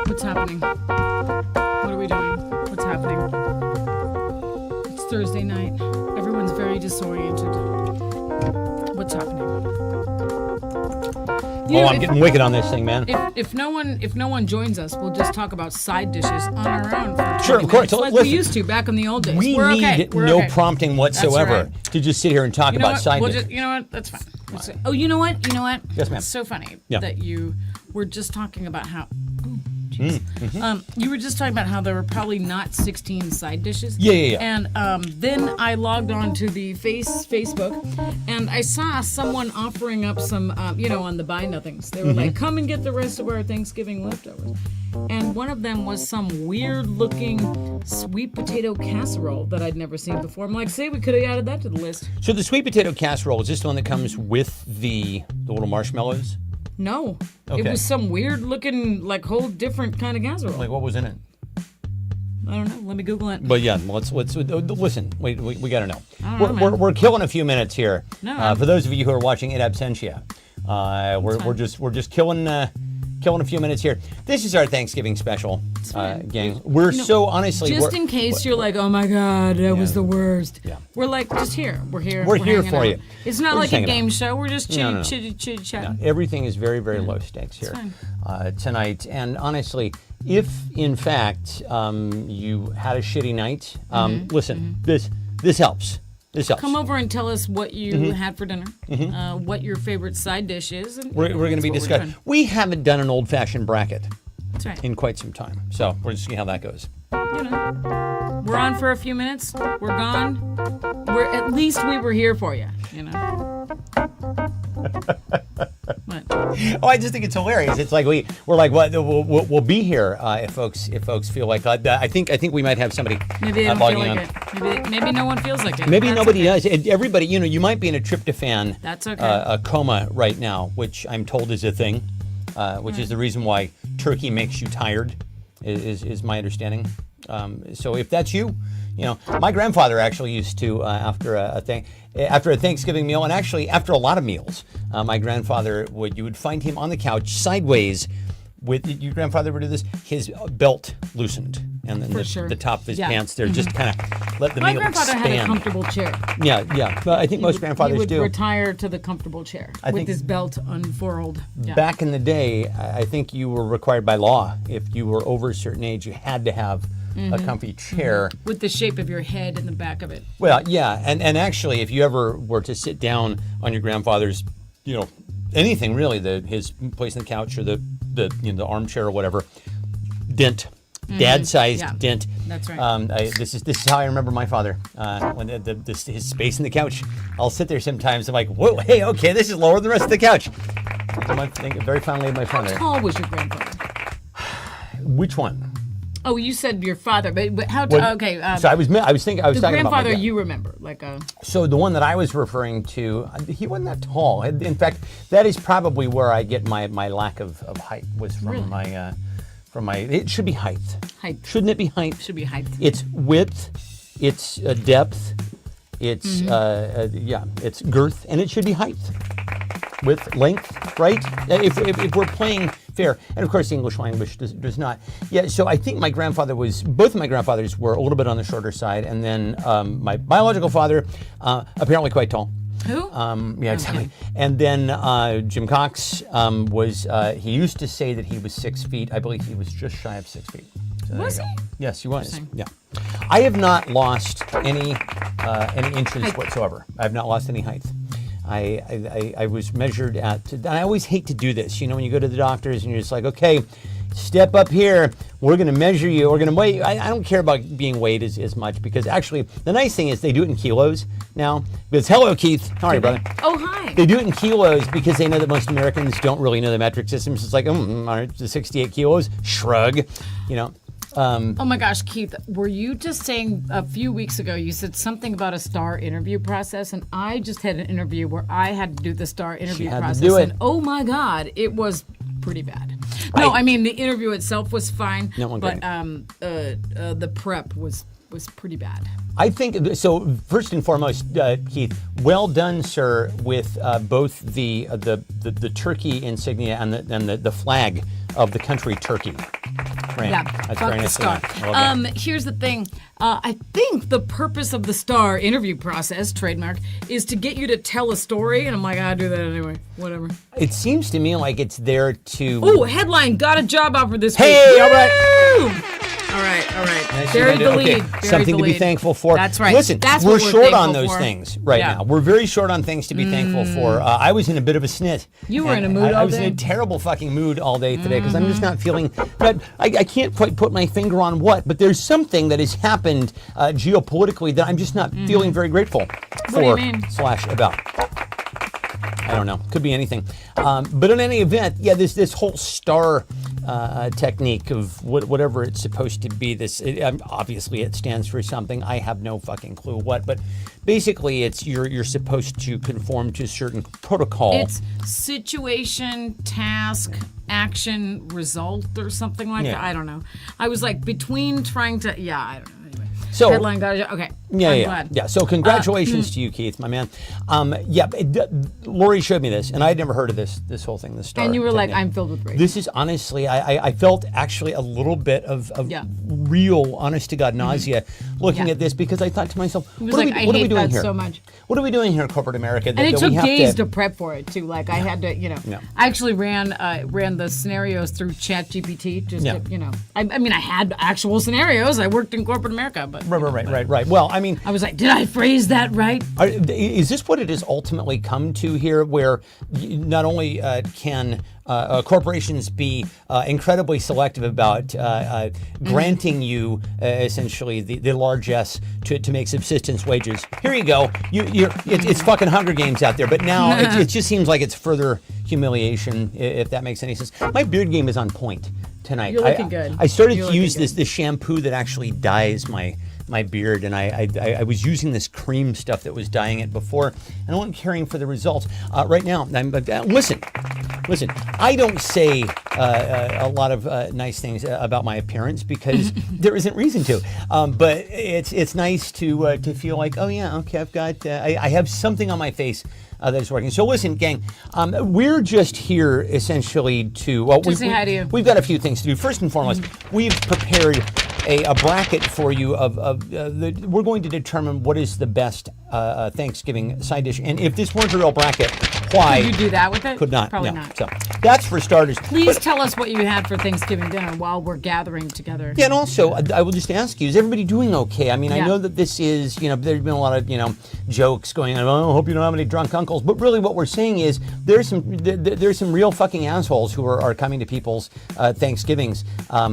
What's happening? What are we doing? What's happening? It's Thursday night. Everyone's very disoriented. What's happening? I'm getting wicked on this thing, man. If no one joins us, we'll just talk about side dishes on our own. For Sure, of course. minutes, like we used to back in the old days. We We're need okay. no prompting whatsoever right. to just sit here and talk about side dishes. You know what? That's fine. Oh, you know what? Yes, ma'am. It's so funny Yeah. that you were just talking about how. Mm-hmm. You were just talking about how there were probably not 16 side dishes. Yeah. And then I logged on to the Facebook, and I saw someone offering up some, on the Buy Nothings. They were Mm-hmm. like, "Come and get the rest of our Thanksgiving leftovers." And one of them was some weird-looking sweet potato casserole that I'd never seen before. I'm like, "Say, we could have added that to the list." So the sweet potato casserole, is this the one that comes with the little marshmallows? No, Okay. it was some weird-looking, like, whole different kind of casserole. Like, what was in it? I don't know. Let me Google it. But yeah, let's listen. We got to know. I don't know, man. We're killing a few minutes here. No, For those of you who are watching in absentia, we're just killing a few minutes here. This is our Thanksgiving special, gang. We're so honestly. Just in case you're like, "Oh my God, that was the worst." Yeah. We're like, just here. We're here. We're here hanging for out. you. It's not We're like just a hanging game out. show. We're just No. chit chatting. Everything is very, very low stakes here tonight. And honestly, if in fact you had a shitty night, listen, this helps. This helps. Come over and tell us what you had for dinner, what your favorite side dish is. And, We're going to be discussing. We haven't done an old-fashioned bracket That's right. in quite some time, so we're just seeing how that goes. We're on for a few minutes. We're gone. At least we were here for you. What? Oh, I just think it's hilarious. It's like we're like, what? We'll be here if folks feel like that. I think we might have somebody Maybe they don't logging feel on. like it. Maybe no one feels like it. Maybe That's nobody okay. does. Everybody, you might be in a tryptophan, That's okay. a coma right now, which I'm told is a thing, which is the reason why turkey makes you tired, is my understanding. So if that's you, my grandfather actually used to after a Thanksgiving meal, and actually after a lot of meals, my grandfather you would find him on the couch sideways with your grandfather would do this, his belt loosened, and then the top of his pants there just kind of let the My meal grandfather expand. had a comfortable chair. Yeah. But I think most grandfathers he would do. retire to the comfortable chair I with think his belt unfurled. Yeah. Back in the day, I think you were required by law, if you were over a certain age, you had to have a comfy chair. With the shape of your head and the back of it. Well, yeah, and actually, if you ever were to sit down on your grandfather's, anything really, his place on the couch or the armchair or whatever, dent, dad-sized dent. That's right. This is how I remember my father. When his space in the couch, I'll sit there sometimes. I'm like, whoa, hey, okay, this is lower than the rest of the couch. I think very fondly of my How father. tall was your grandfather? Which one? Oh, you said your father, but how tall? Okay. So I was talking the about my grandfather dad. you remember, like a. So the one that I was referring to, he wasn't that tall. In fact, that is probably where I get my lack of height was from Really? my. It should be height. Height. Shouldn't it be height? Should be height. It's width, it's depth, it's it's girth, and it should be height. Width, length, right? If we're playing fair, and of course the English language does not. Yeah, so I think both of my grandfathers were a little bit on the shorter side, and then my biological father, apparently quite tall. Who? Yeah, exactly. And then Jim Cox he used to say that he was 6 feet. I believe he was just shy of 6 feet. So there Was you go. he? Yes, he was. Interesting. Yeah. I have not lost any inches whatsoever. I have not lost any height. I was measured at, and I always hate to do this, when you go to the doctors and you're just like, okay, step up here, we're going to measure you, we're going to weigh you. I don't care about being weighed as much, because actually the nice thing is they do it in kilos now. Because, hello, Keith. How are you, brother? Oh, hi. They do it in kilos because they know that most Americans don't really know the metric systems. It's like, all right, 68 kilos, shrug, Oh my gosh, Keith, were you just saying a few weeks ago, you said something about a star interview process, and I just had an interview where I had to do the star interview had to process, do it. and oh my God, it was pretty bad. No, I mean, the interview itself was fine, No, but the prep was pretty bad. I think so. First and foremost, Keith, well done, sir, with both the turkey insignia and the flag of the country Turkey. Right. Yeah, That's fuck very the nice. star. Here's the thing. I think the purpose of the star interview process, trademark, is to get you to tell a story, and I'm like, I do that anyway. Whatever. It seems to me like it's there to. Ooh, headline, got a job offer this week. Hey, all right. Woo! All right. Nice Buried the okay. lead. Buried Something the to be lead. thankful for. That's right. Listen, That's we're what short on thankful those for. things right Yeah. now. We're very short on things to be thankful for. I was in a bit of a snit. You were And in a mood I all was in day? a terrible fucking mood all day today because I'm just not feeling. But I can't quite put my finger on what. But there's something that has happened geopolitically that I'm just not feeling very grateful do you for mean? / about. I don't know. Could be anything. But in any event, yeah, this whole star technique of whatever it's supposed to be. Obviously it stands for something. I have no fucking clue what. But basically, it's you're supposed to conform to a certain protocol. It's situation, task, action, result, or something like Yeah. that. I don't know. I was like between trying to. Yeah, I don't know. Anyway. So- Headline got a okay. Yeah, I'm yeah, glad. yeah. So congratulations to you, Keith, my man. Lori showed me this, and I had never heard of this whole thing. The star. And you were like, technique. I'm filled with rage. This is honestly, I felt actually a little bit of Yeah. real, honest to God nausea looking Yeah. at this because I thought to myself, was what, like, are I we hate doing that here? so much. What are we doing here in corporate America? And it that took we have days to to prep for it too. Like I had to, Yeah. I actually ran the scenarios through ChatGPT just Yeah. to, I mean, I had actual scenarios. I worked in corporate America, but Right. Well, I mean, I was like, did I phrase that right? is this what it has ultimately come to here, where not only can corporations be incredibly selective about granting you essentially the largesse to make subsistence wages? Here you go. It's fucking Hunger Games out there, but now it just seems like it's further humiliation, if that makes any sense. My beard game is on point tonight. You're looking good. I started You're to use looking this shampoo that actually dyes my beard, and I was using this cream stuff that was dyeing it before, and I wasn't caring for the results. Right now, listen. I don't say a lot of nice things about my appearance because there isn't reason to. But it's nice to feel like, oh yeah, okay, I've got I have something on my face that is working. So listen, gang, we're just here essentially to say hi to you. We've got a few things to do. First and foremost, we've prepared a bracket for you we're going to determine what is the best Thanksgiving side dish. And if this weren't a real bracket, why? Could you do that with it? Could not. Probably no. not. So that's for starters. Please tell us what you had for Thanksgiving dinner while we're gathering together. Yeah, and also, I will just ask you, is everybody doing okay? I mean, I Yeah. know that this is, there's been a lot of, jokes going on, oh, I hope you don't have any drunk uncles. But really what we're saying is there's some real fucking assholes who are coming to people's Thanksgivings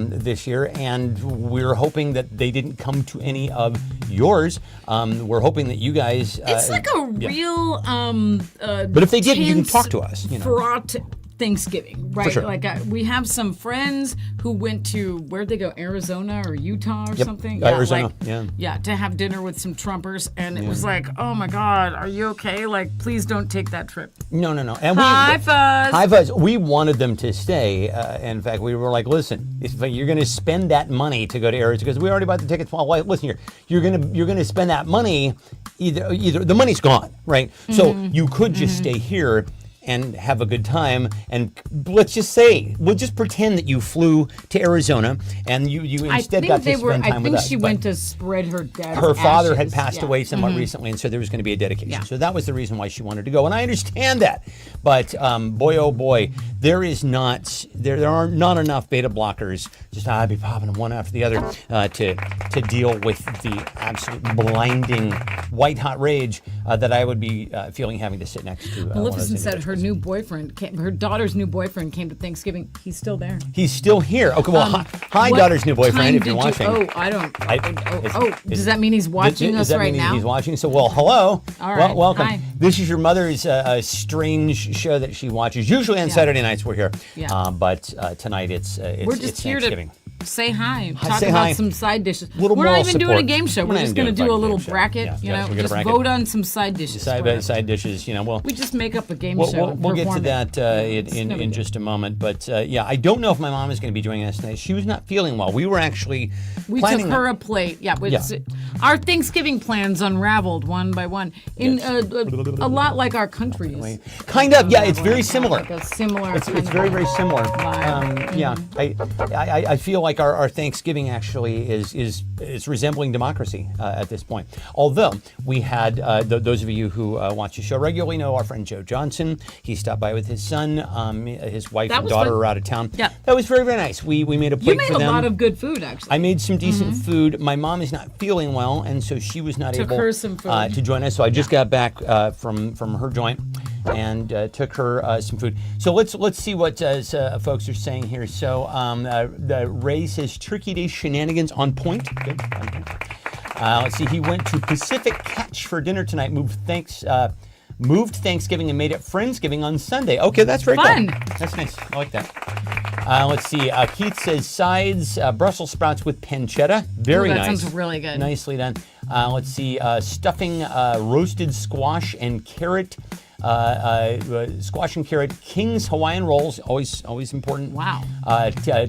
this year, and we're hoping that they didn't come to any of yours. We're hoping that you guys... It's like a real but if they did, you can talk to us. Fraught Thanksgiving, right? sure. Like we have some friends who went to where'd they go? Arizona or Utah or something? Arizona, yeah. to have dinner with some Trumpers, and it was like, oh my God, are you okay? Like, please don't take that trip. No. And High fuzz. High fuzz. We wanted them to stay. In fact, we were like, listen, if you're going to spend that money to go to Arizona, because we already bought the tickets. Well, listen here, you're going to spend that money. Either the money's gone, right? So you could just stay here and have a good time, and let's just say, we'll just pretend that you flew to Arizona and you instead got to spend time with us. I think she went to spread her dad's Her father had ashes. passed Yeah. away somewhat recently, and so there was going to be a dedication. Yeah. So that was the reason why she wanted to go, and I understand that. But boy, oh boy, there are not enough beta blockers. Just I'd be popping them one after the other to deal with the absolute blinding white hot rage that I would be feeling having to sit next to. Maleficent said her daughter's new boyfriend came to Thanksgiving. He's still there. He's still here. Okay, well, hi, What daughter's new boyfriend, time if you're did watching. I don't. Is- does that mean he's watching Does us that right mean now? He's watching. So, well, hello. All right. Welcome. Hi. This is your mother's strange show that she watches. Usually on Saturday nights we're here. Yeah. But tonight it's We're just here to Thanksgiving. say hi. Talk say about hi. some side dishes. Little We're not moral even doing a support. game show. We're We're not just even going to doing do a a little game show. bracket. Yeah, You yes, know, we got a just bracket. vote on some side dishes. for us. Side dishes, you know. Well, We just make up a game we'll, show. we'll, we'll get to perform it. that never in good. just a moment. But yeah, I don't know if my mom is going to be joining us tonight. She was not feeling well. We were actually We planning took her a plate. Yeah, our Thanksgiving plans unraveled one by one. In a lot like our country is. kind of. Yeah, it's very similar. Like a similar. It's very, very similar. Vibe. Yeah, I feel like our Thanksgiving actually is resembling democracy at this point. Although we had those of you who watch the show regularly know our friend Joe Johnson. He stopped by with his son. His wife That and was daughter fun. are out of town. Yeah. That was very, very nice. We made a plate You made for a them. lot of good food, actually. I made some decent food. My mom is not feeling well, and so she was not Took able her some food. to join us. So I just got back from her joint and took her some food. So let's see what folks are saying here. So Ray says Turkey Day shenanigans on point. Good. On point. Let's see. He went to Pacific Catch for dinner tonight. Moved Thanksgiving and made it Friendsgiving on Sunday. Okay, that's very Fun. cool. That's nice. I like that. Let's see. Keith says sides, Brussels sprouts with pancetta. Very Ooh, that nice. sounds really good. Nicely done. Let's see. Stuffing, roasted squash and carrot. Squash and carrot. King's Hawaiian rolls. Always important. Wow.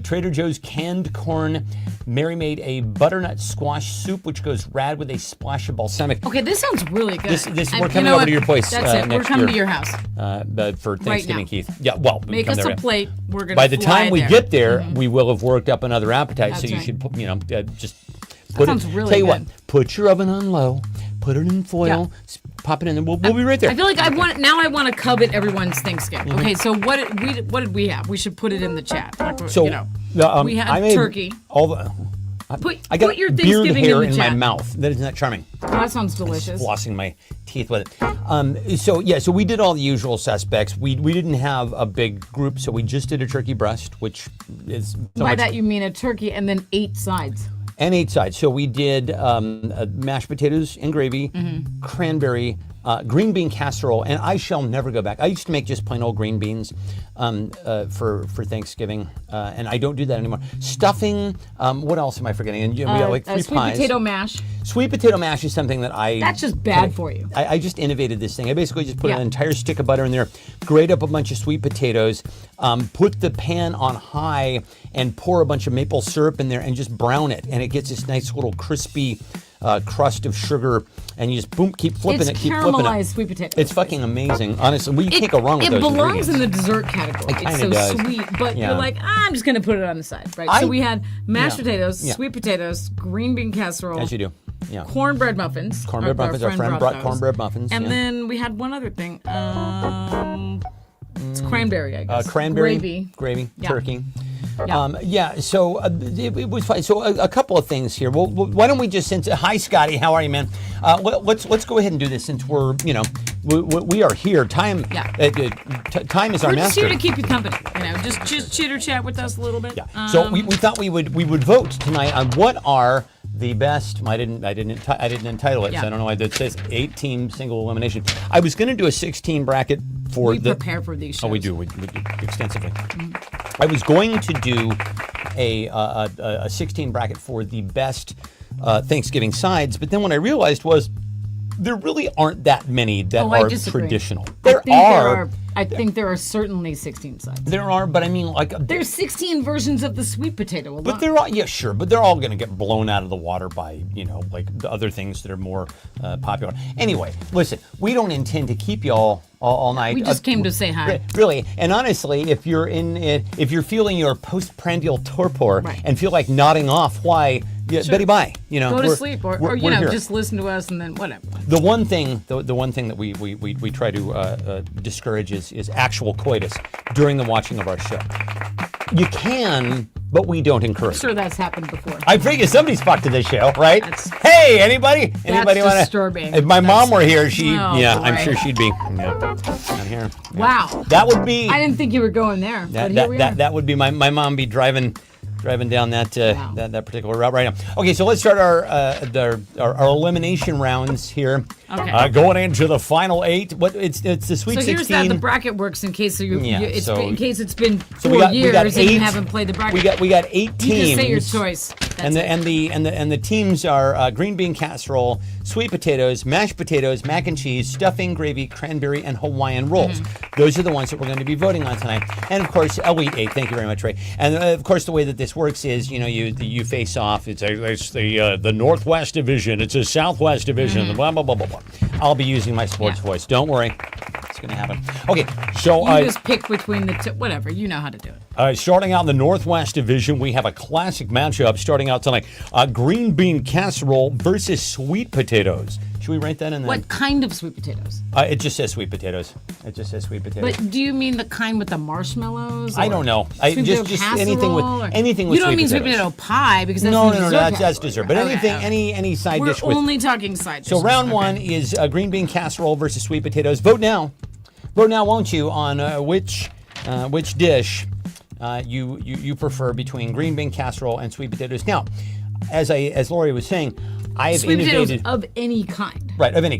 Trader Joe's canned corn. Mary made a butternut squash soup, which goes rad with a splash of balsamic. Okay, this sounds really good. We're coming over to your place That's it. We're next coming year. to your house. For Thanksgiving, now. Keith. Yeah, well, we Make come us there a right- plate. We're gonna. By the fly time we there. get there, we will have worked up another appetite. That's so you right. should, just put sounds it. really Tell you good. what, put your oven on low, put it in foil, pop it in there. We'll be right there. I feel like I want to covet everyone's Thanksgiving. Okay, so what did we have? We should put it in the chat. Like, So we had I made turkey. All the. I got put your beard Thanksgiving hair in the my chat. mouth. That isn't that charming. Oh, that sounds delicious. Flossing my teeth with it. So we did all the usual suspects. We didn't have a big group, so we just did a turkey breast, which is so By much. that you mean a turkey and then 8 sides. And 8 sides. So we did mashed potatoes and gravy, cranberry, green bean casserole, and I shall never go back. I used to make just plain old green beans for Thanksgiving, and I don't do that anymore. Stuffing. What else am I forgetting? And we got like 3 sweet pies. potato mash. Sweet potato mash is something that That's just bad for you. I just innovated this thing. I basically just put Yeah. an entire stick of butter in there, grate up a bunch of sweet potatoes, put the pan on high, and pour a bunch of maple syrup in there, and just brown it, and it gets this nice little crispy crust of sugar, and you just boom, keep flipping It's it, keep flipping caramelized it. sweet potato. It's fucking amazing, honestly. We can't go wrong with It those belongs in ingredients. the dessert category. It It's kinda so does. sweet, but Yeah. you're like, I'm just gonna put it on the side, right? I- So we had mashed yeah. potatoes, Yeah. sweet potatoes, green bean casserole, As you do, yeah. cornbread muffins. Cornbread muffins. Our friend brought those. cornbread muffins. And yeah. then we had one other thing. It's cranberry, I guess. Cranberry, gravy, Yeah. turkey. Yeah. So it was fine. So a couple of things here. Well, why don't we just hi Scotty, how are you, man? Let's go ahead and do this since we're we are here. Time time is our We're just master. here to keep you company. Just chitter chat with us a little bit. Yeah. So we thought we would vote tonight on what are the best. I didn't entitle it, so Yeah. I don't know why it says 8-team single elimination. I was going to do a 16 bracket for We the. prepare for these shows. Oh, we do extensively. I was going to do a 16 bracket for the best Thanksgiving sides, but then what I realized was there really aren't that many that I are disagree. traditional. I think there are certainly 16 sides. There are, but I mean, like There's 16 versions of the sweet potato alone. But they're all, yeah, sure, but they're all going to get blown out of the water by, like the other things that are more popular. Anyway, listen, we don't intend to keep you all night. We just came to say hi. Really, and honestly, if you're feeling your postprandial torpor Right. and feel like nodding off, why? Yeah, Sure. Betty bye. Go to sleep or we're here. just listen to us and then whatever. The one thing that we try to discourage is actual coitus during the watching of our show. You can, but we don't encourage. I'm sure that's happened before. I figure somebody's fucked to this show, right? That's- Hey, anybody? Anybody want to? disturbing. If my mom were here, she, Oh, I'm boy. sure she'd be. Yeah, not here. Yeah. Wow. That would be. I didn't think you were going there, but here we are. That would be my mom be driving driving down that Wow. that particular route right now. Okay, so let's start our elimination rounds here. Okay. Going into the final 8. What it's the Sweet So 16. here's how the bracket works in case Yeah, in case it's been So 4 we got years and 8. you haven't played the bracket. We got 8 teams. You just say your choice. That's And it. the teams are green bean casserole, sweet potatoes, mashed potatoes, mac and cheese, stuffing, gravy, cranberry, and Hawaiian rolls. Those are the ones that we're going to be voting on tonight. And of course, Elite 8. Thank you very much, Ray. And of course, the way that this works is, you face off. It's the Northwest Division. It's a Southwest Division. Blah blah blah blah blah. I'll be using my sports voice. Don't worry, it's going to happen. Okay, so You just pick between the two. Whatever. You know how to do it. starting out in the Northwest Division, we have a classic matchup starting out tonight. Green bean casserole versus sweet potatoes. Should we write that in there? What kind of sweet potatoes? It just says sweet potatoes. It just says sweet potatoes. But do you mean the kind with the marshmallows? I or don't know. sweet Just potato anything with casserole, or- anything with You don't sweet mean potatoes. sweet potato pie because that's No, the no, no, dessert that's category. dessert. But Okay, anything, okay. any side We're dish with. only talking side dishes. So round Okay. 1 is green bean casserole versus sweet potatoes. Vote now. Vote now, won't you, on which dish you prefer between green bean casserole and sweet potatoes. Now, as Lori was saying, I have Sweet potatoes innovated. of any kind. Right, of any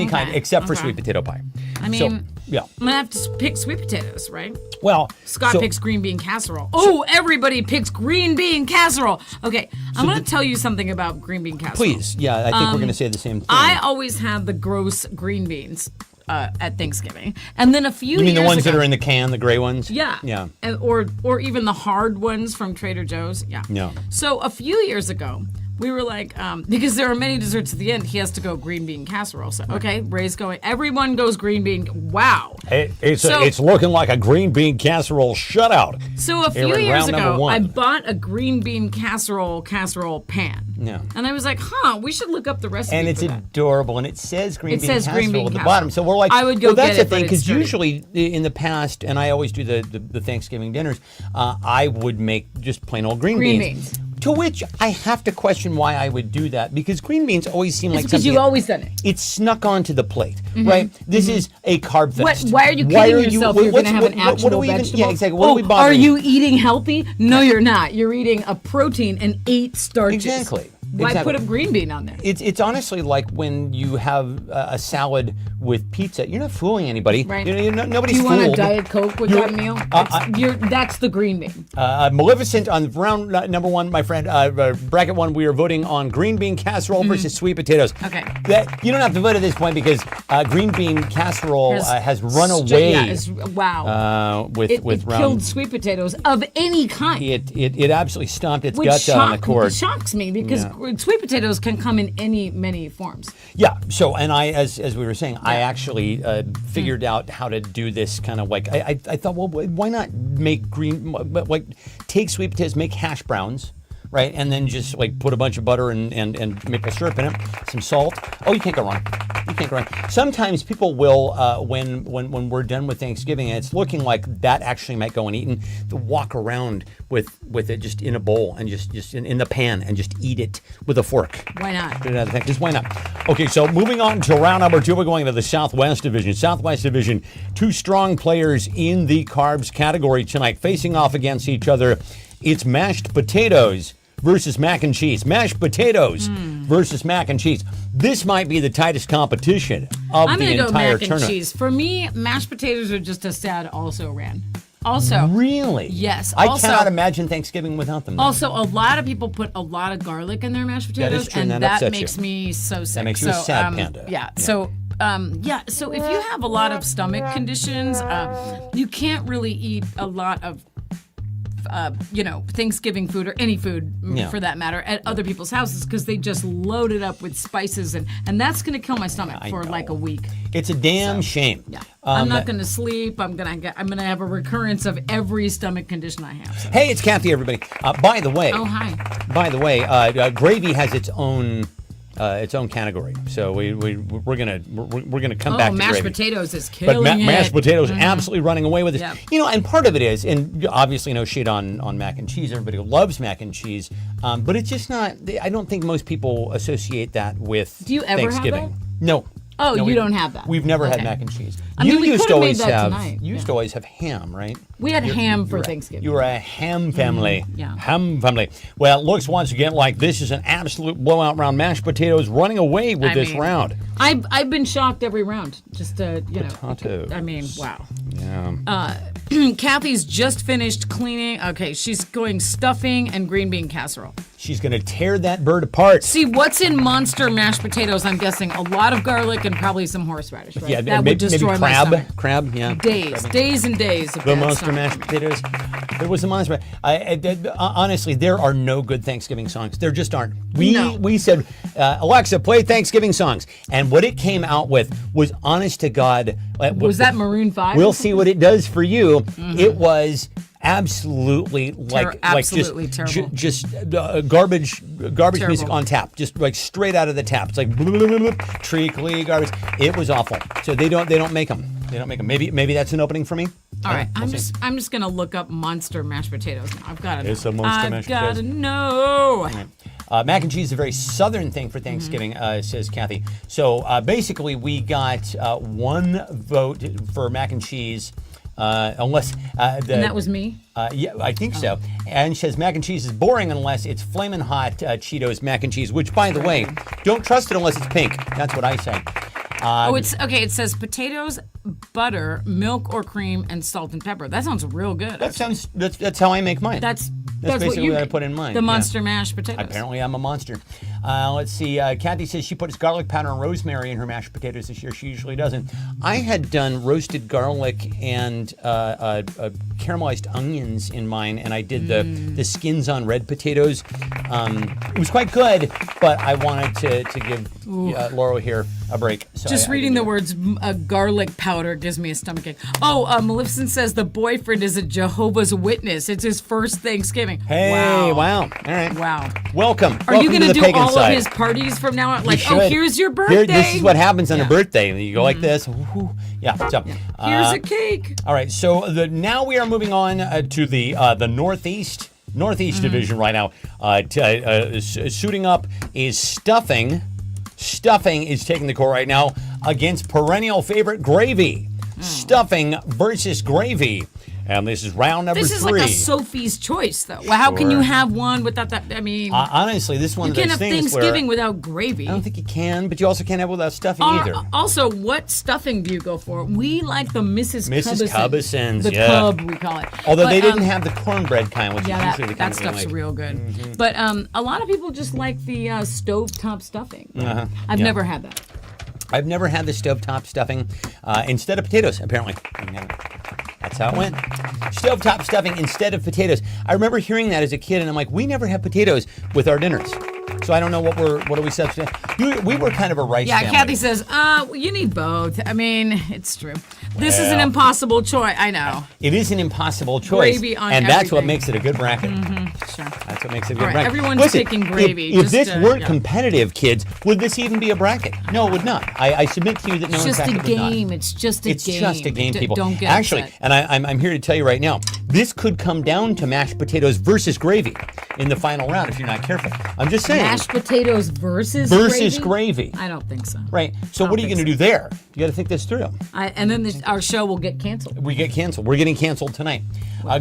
kind, except for okay. sweet potato pie. I mean, so, yeah. I'm gonna have to pick sweet potatoes, right? Well, Scott picks green bean casserole. Oh, everybody picks green bean casserole. Okay, I'm going to tell you something about green bean casserole. Please, yeah, I think we're going to say the same thing. I always had the gross green beans at Thanksgiving, and then a few. You mean the years ones ago, that are in the can, the gray ones? Yeah. Yeah. And, or even the hard ones from Trader Joe's. Yeah. Yeah. So a few years ago, we were like, because there are many desserts at the end, he has to go green bean casserole. So, okay, Ray's going, everyone goes green bean. Wow. It's looking like a green bean casserole shutout. So a few Here in years round number ago, 1. I bought a green bean casserole pan. Yeah. And I was like, we should look up the recipe And it's for that. adorable, and it says green It bean says casserole green bean at the casserole. bottom. So we're like, I would go well, that's get the it, thing, but it's because dirty. usually in the past, and I always do the Thanksgiving dinners, I would make just plain old green beans. To which I have to question why I would do that, because green beans always seem like It's because something. you've always done it. It's snuck onto the plate, right? This is a carb fest. Why are you kidding yourself? You're going to have an what do actual we even, vegetable? Yeah, exactly. What are we Are bothering? you eating healthy? No, you're not. You're eating a protein and 8 starches. Exactly. Why Exactly. put a green bean on there? It's honestly like when you have a salad with pizza. You're not fooling anybody. Right. Nobody's Do you fooled. want a Diet Coke with You're- that meal? That's the green bean. Maleficent on round number 1, my friend. Bracket 1, we are voting on green bean casserole versus sweet potatoes. Okay. That you don't have to vote at this point because green bean casserole has run away. Wow. With it round. killed sweet potatoes of any kind. It absolutely stomped its Which guts out on the court. shocks me because sweet potatoes can come in many forms. Yeah. So, and I, as we were saying, I actually figured out how to do this kind of like I thought, well, why not make take sweet potatoes, make hash browns, right, and then just like put a bunch of butter and maple syrup in it, some salt. Oh, you can't go wrong. You can't go wrong. Sometimes people will, when we're done with Thanksgiving and it's looking like that actually might go uneaten, they'll walk around with it just in a bowl and just in the pan and just eat it with a fork. Why not? Just why not? Okay, so moving on to round number 2, we're going to the Southwest Division. Southwest Division, 2 strong players in the carbs category tonight facing off against each other. It's mashed potatoes versus mac and cheese. Mashed potatoes versus mac and cheese. This might be the tightest competition of I'm the going to go entire mac and tournament. cheese. For me, mashed potatoes are just a sad also-ran. Also, Really? Yes, I also- cannot imagine Thanksgiving without them. though. Also, a lot of people put a lot of garlic in their mashed potatoes, true, and and that that upsets makes you. me so sick. makes you a sad panda. Yeah. So, so if you have a lot of stomach conditions, you can't really eat a lot of Thanksgiving food or any food for that matter at other people's houses because they just load it up with spices and that's going to kill my stomach for like a week. It's a damn shame. Yeah. I'm not going to sleep. I'm going to have a recurrence of every stomach condition I have. So. Hey, it's Kathy, everybody. By the way, Oh, hi. gravy has its own category. So we're gonna come back to mashed gravy. potatoes is But killing it. mashed potatoes absolutely running away with it. Yeah. And part of it is, and obviously no shit on mac and cheese. Everybody loves mac and cheese, but it's just not. I don't think most people associate that with Do you ever have Thanksgiving. that? No. Oh, No, you don't have that. We've never had Okay. mac and cheese. I mean, You we used to could've made always that have. tonight. You used to always have ham, right? We had ham for Thanksgiving. You were a ham family. yeah. Ham family. Well, it looks once again like this is an absolute blowout round. Mashed potatoes running away with this round. I've been shocked every round. Just Potatoes. I mean, wow. Yeah. Kathy's just finished cleaning. Okay, she's going stuffing and green bean casserole. She's going to tear that bird apart. See, what's in monster mashed potatoes? I'm guessing a lot of garlic and probably some horseradish, right? Yeah, that maybe, would destroy maybe my stomach. crab, yeah. Days and days of The bad monster stomach mashed for me. potatoes. There was a monster. Honestly, there are no good Thanksgiving songs. There just aren't. We said, Alexa, play Thanksgiving songs, and what it came out with was, honest to God. Was that Maroon 5? We'll see what it does for you. It was absolutely absolutely terrible. just garbage Terrible. music on tap, just like straight out of the tap. It's like blah, blah, blah, blah, treacly garbage. It was awful. So they don't make them. They don't make them. Maybe that's an opening for me. All right, We'll see. I'm just gonna look up monster mashed potatoes now. I've got to. It's a monster mashed I've got to potatoes. know. Mac and cheese is a very southern thing for Thanksgiving, says Kathy. So basically, we got one vote for mac and cheese, unless And that was me. yeah, I think so. And she says mac and cheese is boring unless it's flamin' hot Cheetos mac and cheese. Which, by the way, don't trust it unless it's pink. That's what I say. It's okay. It says potatoes, butter, milk or cream, and salt and pepper. That sounds real good. That's how I make mine. That's basically what you what I make. put in mine. The yeah. monster mashed potatoes. Apparently, I'm a monster. Let's see. Kathy says she puts garlic powder and rosemary in her mashed potatoes this year. She usually doesn't. I had done roasted garlic and caramelized onions in mine, and I did the skins on red potatoes. It was quite good, but I wanted to give Laurel here a break. So Just I reading didn't the do it. words garlic powder gives me a stomachache. Oh, Maleficent says the boyfriend is a Jehovah's Witness. It's his first Thanksgiving. Hey, wow. All right. Wow. Welcome. Are you going going to to do all of his parties from now on? Like, You should. here's your birthday. This is what happens on Yeah. a birthday. You go like this. Woo-hoo. Yeah. So, Here's a cake. all right. So now we are moving on to the Northeast Division right now. Suiting up is stuffing. Stuffing is taking the court right now against perennial favorite gravy. Stuffing versus gravy. And this is round number This is 3. like a Sophie's choice, though. Well, how can you Sure. have one without that? I mean, Honestly, this is one you of those can't have things where Thanksgiving without gravy. I don't think you can, but you also can't have it without stuffing either. Also, what stuffing do you go for? We like the Mrs. Cubbisons, The yeah. cub, we call it. Although But, they didn't have the cornbread kind, which is Yeah, usually the kind that stuff's we like. real good. Mm-hmm. But a lot of people just like the stovetop stuffing. I've yeah. never had that. I've never had the stovetop stuffing instead of potatoes, apparently. That's how it went. Stovetop stuffing instead of potatoes. I remember hearing that as a kid, and I'm like, we never have potatoes with our dinners. So I don't know what are we substituting. We were kind of a rice Yeah, family. Kathy says, you need both. I mean, it's true. This is an impossible choice. I know. It is an impossible choice. Gravy on and that's what everything. makes it a good bracket. Sure. That's what makes it a good All right, bracket. everyone's Listen, picking gravy, If just, this weren't yeah. competitive, kids, would this even be a bracket? No, it would not. I submit to you that no, It's in just fact, a it would not. game. It's just a It's game. just a game, people. Don't get Actually, upset. and I'm here to tell you right now, this could come down to mashed potatoes versus gravy in the final round if you're not careful. I'm just saying. Mashed potatoes versus gravy. I don't think so. Right. So what are you going to do there? You got to think this through. And then our show will get canceled. We get canceled. We're getting canceled tonight.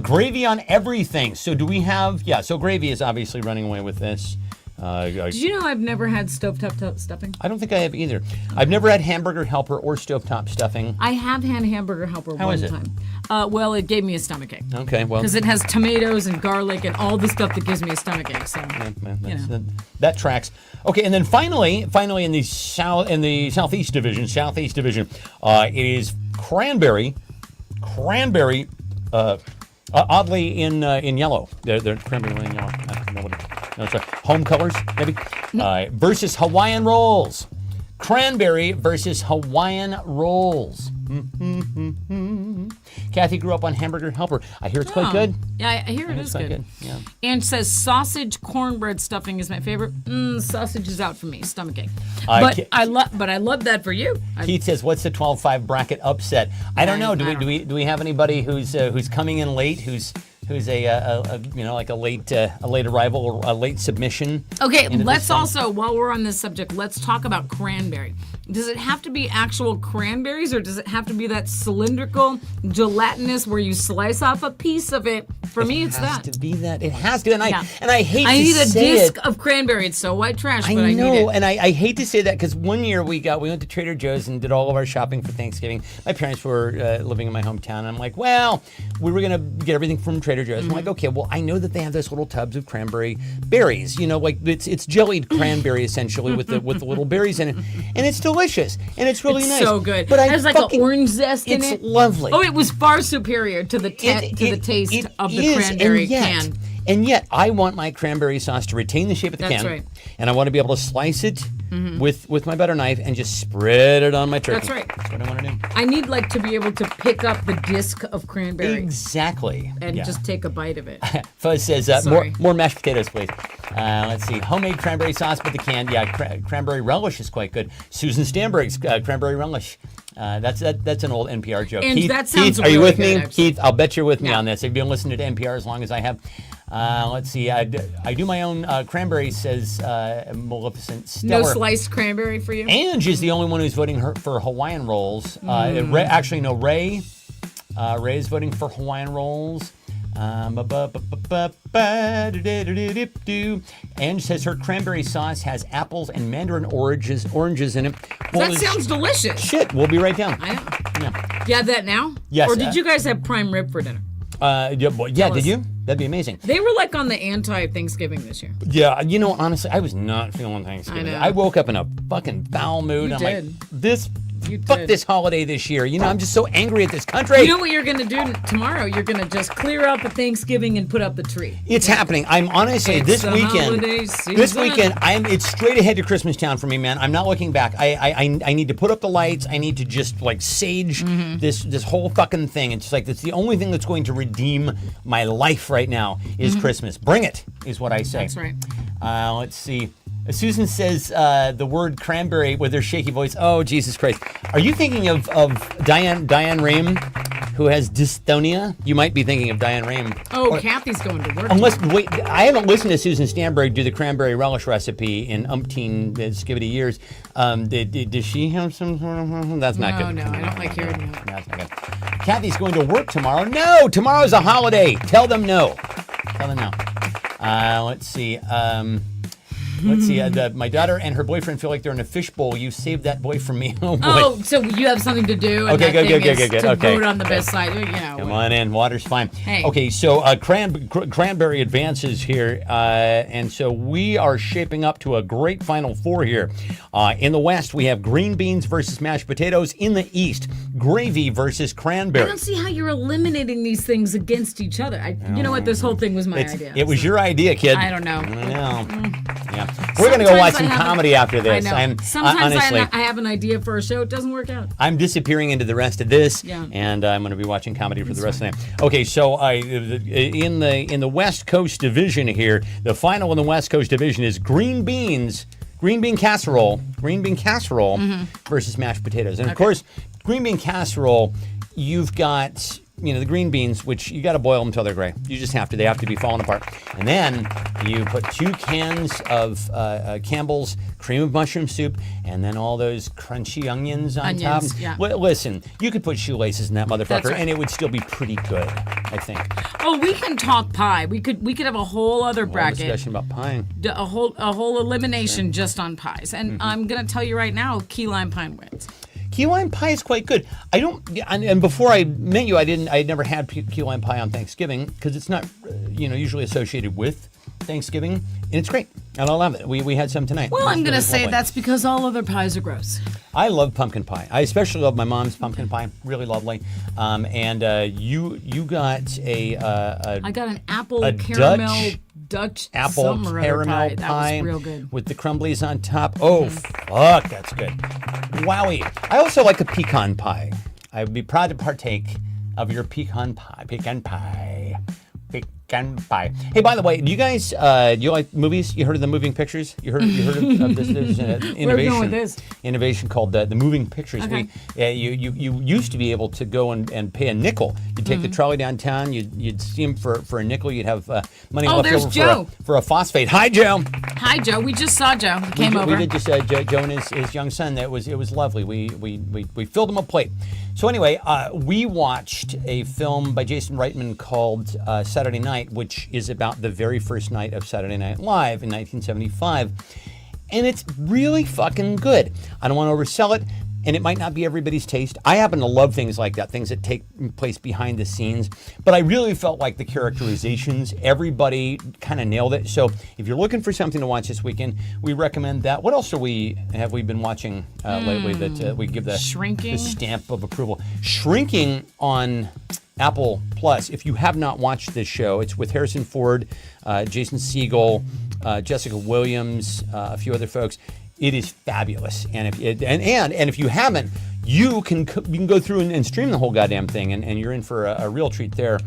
Gravy on everything. So do we have? Yeah. So gravy is obviously running away with this. Did you know I've never had stovetop stuffing? I don't think I have either. I've never had hamburger helper or stovetop stuffing. I have had hamburger helper How one is it? time. Well, it gave me a stomachache. Okay. Well. Because it has tomatoes and garlic and all the stuff that gives me a stomachache. So, That tracks. Okay, and then finally in the Southeast Division, it is cranberry. Oddly in yellow. They're cranberry in yellow. I don't know what it's home colors maybe. Versus Hawaiian rolls. Cranberry versus Hawaiian rolls. Kathy grew up on hamburger helper. I hear it's quite good. Yeah, I hear it is It's quite good. Yeah. And says sausage cornbread stuffing is my favorite. Sausage is out for me, stomachache. I But can't- I love that for you. Keith says, "What's the 12-5 bracket upset?" I don't know. I Do we have anybody who's coming in late? Who's a late arrival or a late submission? Okay, into this let's thing? also, while we're on this subject, let's talk about cranberry. Does it have to be actual cranberries, or does it have to be that cylindrical, gelatinous where you slice off a piece of it? For me, it's It has that. to be that. It has to. And Yeah. I hate I to need a say disc it. of cranberry. It's so white trash, I but I know, need it. and I hate to say that because one year we went to Trader Joe's and did all of our shopping for Thanksgiving. My parents were living in my hometown, and I'm like, well, we were gonna get everything from Trader Joe's. I'm like, okay, well, I know that they have those little tubs of cranberry berries. You know, like it's jellied cranberry essentially with the little berries in it, and it's delicious and it's really It's nice. so good. But It has like an orange zest in it's it. lovely. Oh, it was far superior to the taste It of the is, cranberry and yet, can. And yet, I want my cranberry sauce to retain the shape of the That's can. right. And I want to be able to slice it with my butter knife and just spread it on my turkey. That's right. That's what I want to do. I need like to be able to pick up the disc of cranberry Exactly. and Yeah. just take a bite of it. Fuzz says, Sorry. more mashed potatoes, please. Let's see. Homemade cranberry sauce, but the canned, cranberry relish is quite good. Susan Stamberg's cranberry relish. That's an old NPR joke. And Keith, that sounds Keith, are you really with me? good, actually. Keith, I'll bet you're with me Yeah. on this. If you've been listening to NPR as long as I have. Let's see. I do my own cranberry, says Maleficent No Stellar. sliced cranberry for you? Ange is the only one who's voting for Hawaiian rolls. Ray is voting for Hawaiian rolls. Ange says her cranberry sauce has apples and mandarin oranges in it. Well, That sounds delicious. shit. We'll be right down. I know. Yeah. Do you have that now? Yes, Or did you guys have prime rib for dinner? Yeah, Tell did us. you? That'd be amazing. They were like on the anti-Thanksgiving this year. Yeah, you know, honestly, I was not feeling Thanksgiving. I know. I woke up in a fucking foul mood. You I'm did. like, this You fuck did. this holiday this year. You know, I'm just so angry at this country. You know what you're going to do tomorrow? You're going to just clear out the Thanksgiving and put up the tree. It's happening. I'm honestly It's this the weekend. holiday This season. weekend, it's straight ahead to Christmas Town for me, man. I'm not looking back. I need to put up the lights. I need to just like sage Mm-hmm. this whole fucking thing. It's like it's the only thing that's going to redeem my life right now is Christmas. Bring it, is what I say. Mm-hmm. That's right. Let's see. Susan says the word cranberry with her shaky voice. Oh, Jesus Christ. Are you thinking of Diane Rame, who has dystonia? You might be thinking of Diane Rame. Oh, Kathy's going to work. Unless, wait, I haven't listened to Susan Stamberg do the cranberry relish recipe in umpteen skivity years. Does she have some sort of... That's not good. No, I don't like hearing that. That's not good. Kathy's going to work tomorrow. No, tomorrow's a holiday. Tell them no. Tell them no. Let's see. My daughter and her boyfriend feel like they're in a fishbowl. You saved that boy from me. Oh, boy. Oh, so you have something to do, and Okay, that good, thing good, is good, to okay. vote on the best side. You know, Come on in, water's fine. Hey. Okay, so cranberry advances here, and so we are shaping up to a great Final Four here. In the West, we have green beans versus mashed potatoes. In the East, gravy versus I cranberry. don't see how you're eliminating these things against each other. You know what? This whole thing was my idea. It was so. your idea, kid. I don't know. I know. Yeah, we're gonna go watch some comedy after this. I know. Sometimes honestly, I have an idea for a show. It doesn't work out. I'm disappearing into the rest of this, Yeah. and I'm going to be watching comedy for the rest of the night. Okay, so in the West Coast Division here, the final in the West Coast Division is green bean casserole versus mashed potatoes, and of course, green bean casserole, you've got. The green beans, which you got to boil them until they're gray. You just have to. They have to be falling apart. And then you put 2 cans of Campbell's cream of mushroom soup, and then all those crunchy onions on top. Yeah. Listen, you could put shoelaces in that motherfucker, That's right. and it would still be pretty good, I think. Oh, we can talk pie. We could have a whole other Whole bracket. discussion about pie. A whole elimination just on pies. And I'm gonna tell you right now, key lime pie wins. Key lime pie is quite good. I don't, and before I met you, I'd never had key lime pie on Thanksgiving because it's not, usually associated with Thanksgiving, and it's great. And I love it. We had some tonight. Well, It was I'm gonna really say lovely. that's because all other pies are gross. I love pumpkin pie. I especially love my mom's pumpkin pie. Really lovely. And you got I got an apple a caramel Dutch apple some or other caramel pie. pie, That was real good. with the crumblies on top. Oh, fuck, that's good. Wowie. I also like a pecan pie. I would be proud to partake of your pecan pie. Pecan pie. Hey, by the way, do you guys do you like movies? You heard of the moving pictures? You heard of this? There's an innovation. Where are we going with this? Innovation called the moving pictures. Okay. You used to be able to go and pay a nickel. You'd take the trolley downtown. You'd see them for a nickel. You'd have money Oh, left there's over Joe. for a phosphate. Hi, Joe. Hi, Hi, Joe. We just saw Joe. He came over. We did just Joe and his young son. It was lovely. We filled him a plate. So anyway, we watched a film by Jason Reitman called Saturday Night, which is about the very first night of Saturday Night Live in 1975. And it's really fucking good. I don't want to oversell it, and it might not be everybody's taste. I happen to love things like that, things that take place behind the scenes. But I really felt like the characterizations, everybody kind of nailed it. So if you're looking for something to watch this weekend, we recommend that. What else have we been watching lately that we give the Shrinking. the stamp of approval? Shrinking on Apple Plus. If you have not watched this show, it's with Harrison Ford, Jason Segel, Jessica Williams, a few other folks. It is fabulous, and if you haven't, you can go through and stream the whole goddamn thing, and you're in for a real treat there.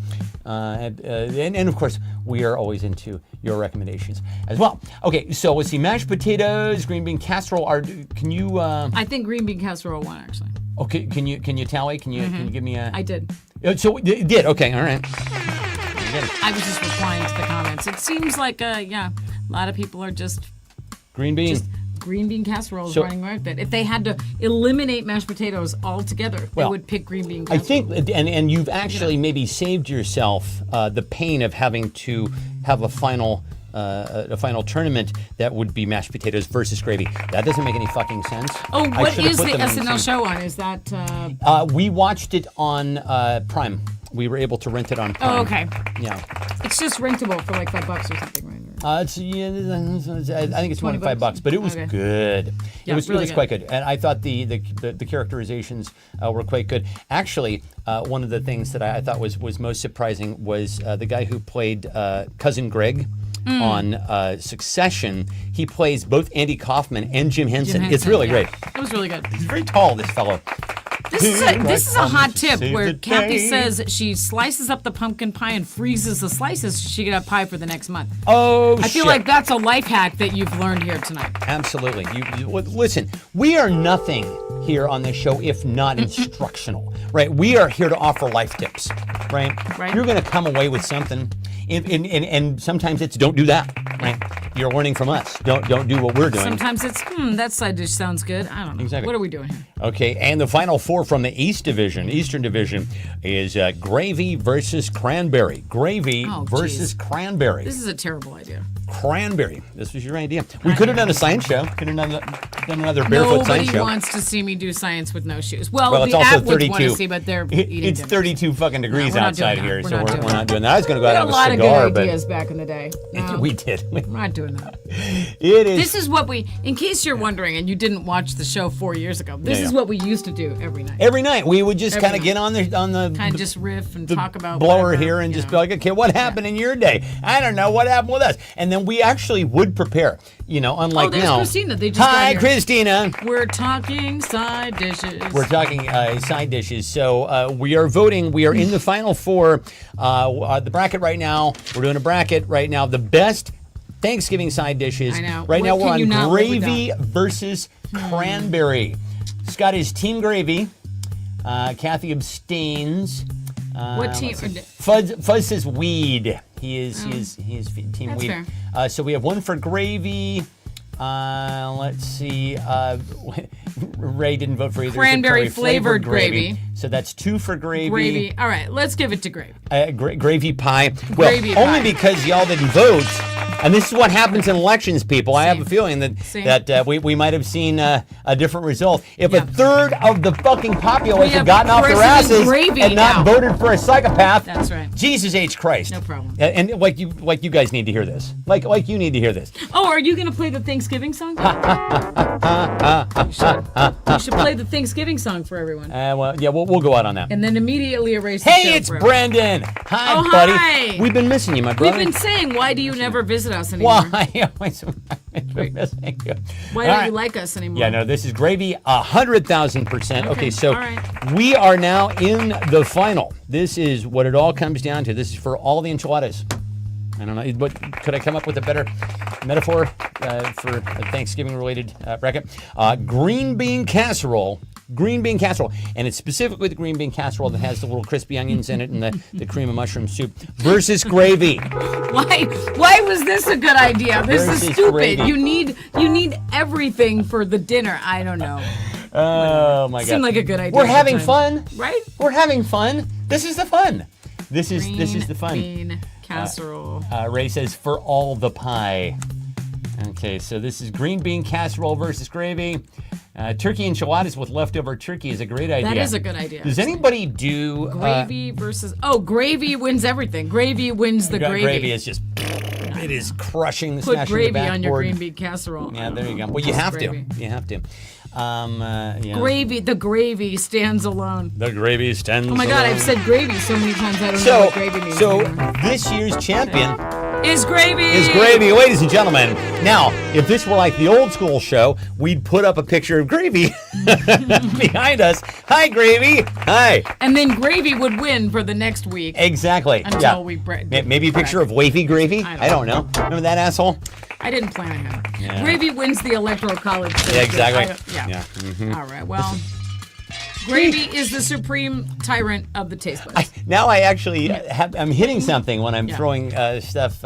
And of course, we are always into your recommendations as well. Okay, so let's see: mashed potatoes, green bean casserole. Can you? I think green bean casserole won, actually. Okay, can you tally? Can you give me a? I did. So it did. Okay, all right. I was just replying to the comments. It seems like, a lot of people are just Green bean. green bean casserole is So- running right there. If they had to eliminate mashed potatoes altogether, they Well, would pick green bean I casserole. think, and you've actually maybe saved yourself the pain of having to have a final tournament that would be mashed potatoes versus gravy. That doesn't make any fucking sense. Oh, I what should have is put the them in SNL same- show on? Is that? We watched it on Prime. We were able to rent it on Prime. Oh, okay. Yeah. It's just rentable for like $5 or something, right? I think it's 25 bucks, but it was Okay. good. Yeah, it was really quite good, and I thought the characterizations were quite good. Actually, one of the things that I thought was most surprising was the guy who played Cousin Greg on Succession. He plays both Andy Kaufman and Jim Henson. It's really yeah. great. It was really good. He's very tall, this fellow. This is a hot tip Save where the Kathy day. says she slices up the pumpkin pie and freezes the slices so she can have pie for the next month. Oh, I feel shit. like that's a life hack that you've learned here tonight. Absolutely. Listen, we are nothing here on this show if not instructional, right? We are here to offer life tips, right? Right. You're going to come away with something, and sometimes it's don't do that, right? You're learning from us. Don't do what we're doing. Sometimes it's, that side dish sounds good. I don't know. Exactly. What are we doing here? Okay, and the final four from the Eastern Division, is gravy versus cranberry. Gravy Oh, versus geez. cranberry. This is a terrible idea. Cranberry. This was your idea. We could have done a science show. Could have done another barefoot Nobody science show. wants to see me do science with no shoes. Well, Well, it's the also app would want 32. to see, but they're eating It's dinner. 32 fucking degrees we're not outside doing here, that. so We're not we're doing not doing that. I was going to go We out had and a have lot a of cigar, good but ideas back in the day. No, we did. we're not doing that. It is. This is what in case you're wondering and you didn't watch the show 4 years ago, this Yeah, is yeah. what we used to do every night. Every night we would just Every kind of night. get on the Kind of just riff and the talk about blower whatever, here and you just know. be like, okay, what happened in your day? I don't know what happened with us. And then we actually would prepare, unlike there's now. Christina. They just got Hi, here. Christina. We're talking side dishes. We're talking side dishes. So we are voting. We are in the final four. The bracket right now. We're doing a bracket right now. The best Thanksgiving side dishes. I know. Right What now we're can you on not live gravy versus cranberry. Scott is team gravy. Kathy abstains. What team? Fuzz says weed. He is team That's weed. fair. So we have one for gravy. Let's see. Ray didn't vote for either. Cranberry So Tori flavored gravy. So that's two for gravy. Gravy. All right, let's give it to gravy. Gravy pie. Well, Gravy only pie. because y'all didn't vote. And this is what happens in elections, people. I have a feeling See? that we might have seen a different result if Yeah. a third of the fucking populace We had have gotten off their President asses Gravy and not now. voted for a psychopath. That's right. Jesus H. Christ. No problem. And like you guys need to hear this. Like you need to hear this. Oh, are you going to play the Thanksgiving song? You should play the Thanksgiving song for everyone. We'll go out on that. And then immediately erase the show Hey, it's forever. Brendan. Hi, Oh, buddy. hi. We've been missing you, my brother. We've been saying, why do you never visit us anymore? Why? I've been missing you. Why All don't right. you like us anymore? Yeah, no, this is gravy 100,000%. Okay, so all right. we are now in the final. This is what it all comes down to. This is for all the enchiladas. I don't know, but could I come up with a better metaphor for a Thanksgiving-related bracket? Green bean casserole green bean casserole, and it's specifically the green bean casserole that has the little crispy onions in it and the cream of mushroom soup versus gravy. Why was this a good idea? This Versus is stupid. gravy. You need everything for the dinner. I don't know. Oh my God! Seemed like a good idea. We're at the having time. fun, Right? We're having fun. This is the fun. This is the fun. Bean casserole. Ray says for all the pie. Okay, so this is green bean casserole versus gravy. Turkey enchiladas with leftover turkey is a great idea. That is a good idea. Does anybody do Gravy versus gravy wins everything. Gravy wins the gravy. Gravy is just it is crushing the Put smashing gravy the backboard. on your green bean casserole. Yeah, there you go. Well, you have Gravy. to. You have to. Yeah. Gravy. The gravy stands alone. The gravy stands. Oh my God! I've said gravy so many times I don't know So, what gravy means. so anymore. this year's champion Is gravy. is gravy, ladies and gentlemen. Now, if this were like the old school show, we'd put up a picture of gravy behind us. Hi, gravy. Hi. And then gravy would win for the next week. Exactly. Until yeah. we Maybe a picture of wafy gravy. I don't know. Remember that asshole? I didn't plan ahead. Yeah. Gravy wins the electoral college. Yeah, exactly. Yeah. Mhm. All right. Well, gravy is the supreme tyrant of the taste buds. Now I actually I'm hitting something when I'm throwing stuff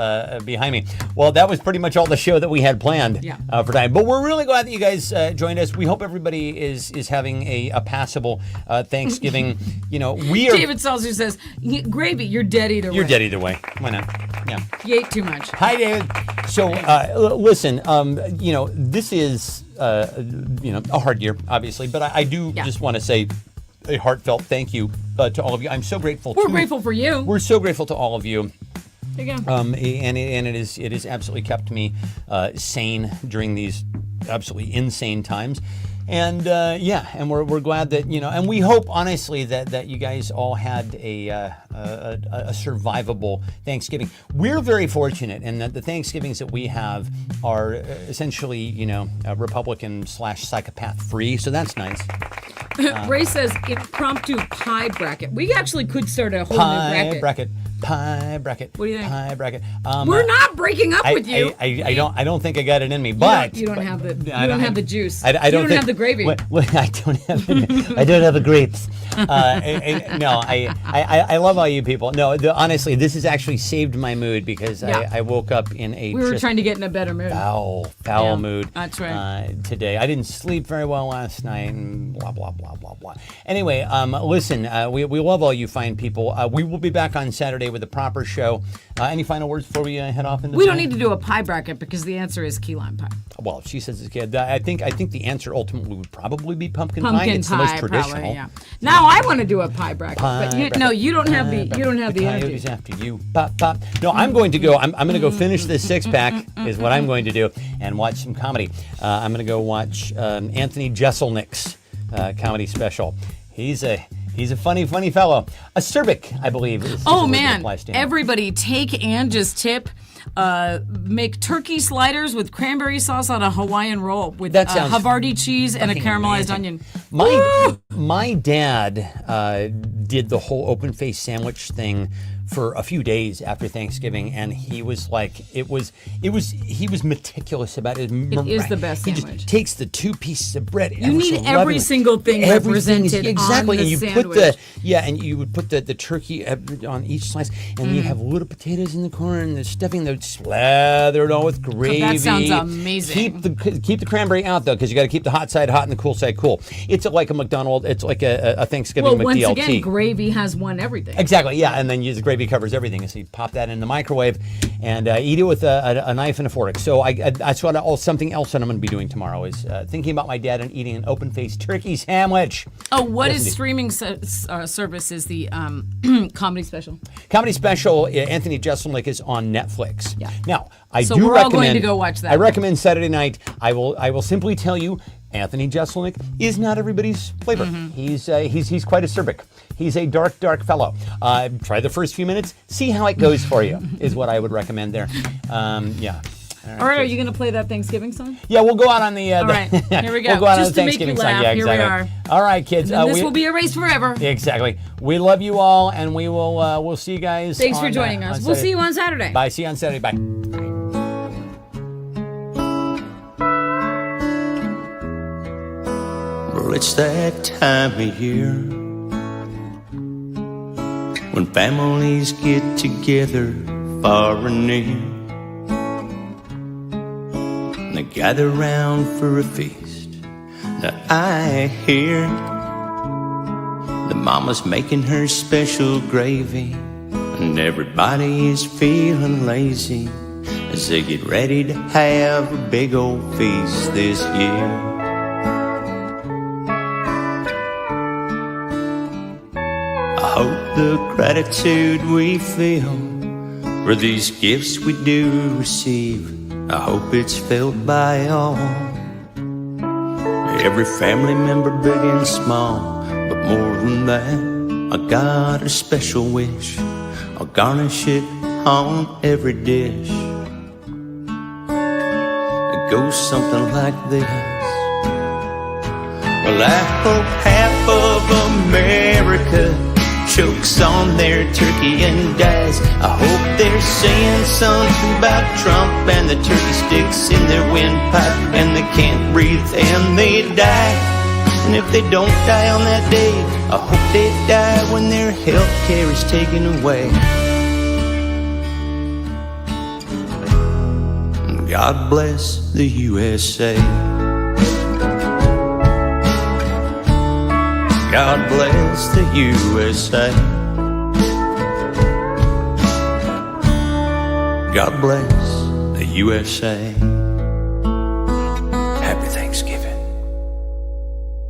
behind me. Well, that was pretty much all the show that we had planned for time. But we're really glad that you guys joined us. We hope everybody is having a passable Thanksgiving. We are. David Salzer says, gravy, you're dead either way. You're dead either way. Why not? Yeah. You ate too much. Hi, David. So, listen, this is, a hard year, obviously, but I do just want to say a heartfelt thank you to all of you. I'm so grateful. We're grateful for you. We're so grateful to all of you. There you go. And it is absolutely kept me sane during these absolutely insane times. And and we're glad that and we hope honestly that you guys all had a survivable Thanksgiving. We're very fortunate in that the Thanksgivings that we have are essentially Republican/psychopath free, so that's nice. Ray says impromptu pie bracket. We actually could start a whole new bracket. Pie bracket. What do you think? Pie bracket. We're not breaking up with you. I don't think I got it in me, but you don't have the juice. I don't have the gravy. I don't have the grapes. No, I love all you people. No, honestly, this has actually saved my mood because I woke up in a we were trying to get in a better mood. Foul mood. That's right. Today, I didn't sleep very well last night, and blah blah blah blah blah. Anyway, listen, we love all you fine people. We will be back on Saturday with a proper show. Any final words before we head off into? We don't need to do a pie bracket because the answer is key lime pie. Well, she says it's good. I think the answer ultimately would probably be pumpkin pie. It's the most traditional. Probably, yeah. Now I want to do a pie bracket, but you don't have the energy. Coyotes after you. Pop pop. No, I'm going to go. I'm going to go finish this 6-pack. Is what I'm going to do, and watch some comedy. I'm going to go watch Anthony Jeselnik's comedy special. He's a funny fellow. Acerbic, I believe. Is Oh the word that man! applies to him. Everybody, take Ange's tip. Make turkey sliders with cranberry sauce on a Hawaiian roll with That sounds Havarti cheese and a fucking caramelized amazing. onion. My dad did the whole open face sandwich thing for a few days after Thanksgiving, and he was like, he was meticulous about it. It is the best He sandwich. just takes the 2 pieces of bread. You need every single thing represented exactly, on and the you sandwich. and you would put the turkey on each slice, and you have little potatoes in the corner, and the stuffing they'd slather it all with gravy. That sounds amazing. Keep the cranberry out though, because you got to keep the hot side hot and the cool side cool. It's like a McDonald's. It's like a Thanksgiving Well, McDLT. once again, gravy has won everything. Exactly, yeah, and then the gravy covers everything. So you pop that in the microwave and eat it with a knife and a fork. So that's something else that I'm going to be doing tomorrow is thinking about my dad and eating an open-faced turkey sandwich. Oh, what Yes, is indeed. streaming service is the comedy special? Comedy special, Anthony Jeselnik is on Netflix. Yeah. Now, I So do we're recommend. all going to go watch that I one. recommend Saturday night. I will simply tell you, Anthony Jeselnik is not everybody's flavor. Mm-hmm. He's quite acerbic. He's a dark fellow. Try the first few minutes, see how it goes for you. Is what I would recommend there. Yeah. All right, are you going to play that Thanksgiving song? Yeah, we'll go out on the. All right, here we go. We'll go out Just on the to make you Thanksgiving laugh, side. Yeah, here we exactly. are. All right, kids. And this will be erased forever. Exactly. We love you all, and we will. We'll see you guys. Thanks for on, joining on us. We'll Saturday. see you on Saturday. Bye. See you on Saturday. Bye. it's that time of year when families get together far and near. They gather round for a feast. Now I hear the mama's making her special gravy, and everybody is feeling lazy as they get ready to have a big old feast this year. I hope the gratitude we feel for these gifts we do receive, I hope it's felt by all. Every family member, big and small. But more than that, I got a special wish. I'll garnish it on every dish. It goes something like this. Well, I hope half of America chokes on their turkey and dies. I hope they're saying something about Trump and the turkey sticks in their windpipe, and they can't breathe and they die. And if they don't die on that day, I hope they die when their health care is taken away. God bless the USA. God bless the USA. God bless the USA.